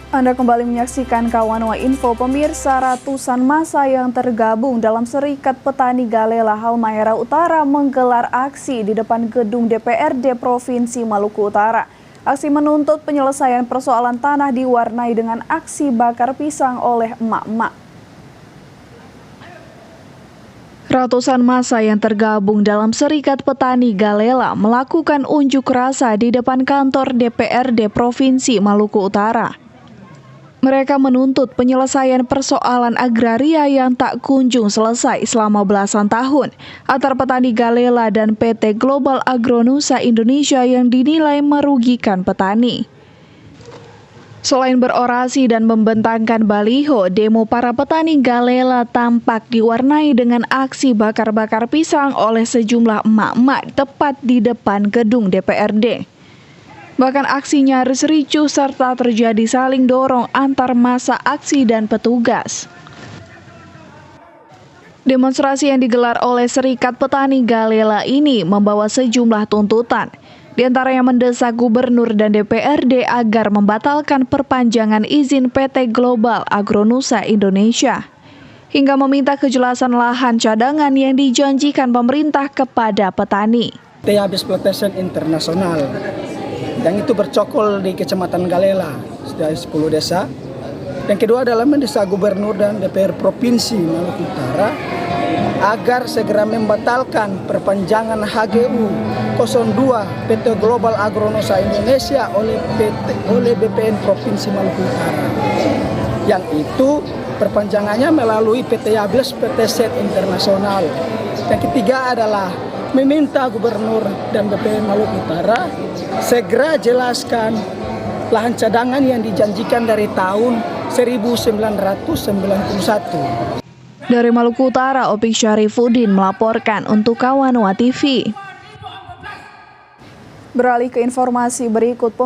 Anda kembali menyaksikan Kawanwa Info. Pemirsa, ratusan massa yang tergabung dalam Serikat Petani Galela Halmahera Utara menggelar aksi di depan gedung DPRD Provinsi Maluku Utara. Aksi menuntut penyelesaian persoalan tanah diwarnai dengan aksi bakar pisang oleh emak-emak. Ratusan massa yang tergabung dalam Serikat Petani Galela melakukan unjuk rasa di depan kantor DPRD Provinsi Maluku Utara. Mereka menuntut penyelesaian persoalan agraria yang tak kunjung selesai selama belasan tahun antara petani Galela dan PT Global Agronusa Indonesia yang dinilai merugikan petani. Selain berorasi dan membentangkan baliho, demo para petani Galela tampak diwarnai dengan aksi bakar-bakar pisang oleh sejumlah emak-emak tepat di depan gedung DPRD. Bahkan aksi nyaris ricuh serta terjadi saling dorong antar massa aksi dan petugas. Demonstrasi yang digelar oleh Serikat Petani Galela ini membawa sejumlah tuntutan, di antaranya mendesak Gubernur dan DPRD agar membatalkan perpanjangan izin PT Global Agronusa Indonesia, hingga meminta kejelasan lahan cadangan yang dijanjikan pemerintah kepada petani. Habis Plantation Internasional yang itu bercokol di Kecamatan Galela, dari 10 desa. Yang kedua adalah mendesak Gubernur dan DPR Provinsi Maluku Utara agar segera membatalkan perpanjangan HGU 02 PT Global Agronusa Indonesia oleh BPN Provinsi Maluku Utara. Yang itu perpanjangannya melalui PT Habis Plantation Internasional. Yang ketiga adalah meminta Gubernur dan BPN Maluku Utara segera jelaskan lahan cadangan yang dijanjikan dari tahun 1991. Dari Maluku Utara, Opik Syarifuddin melaporkan untuk Kawanwa TV. Beralih ke informasi berikut,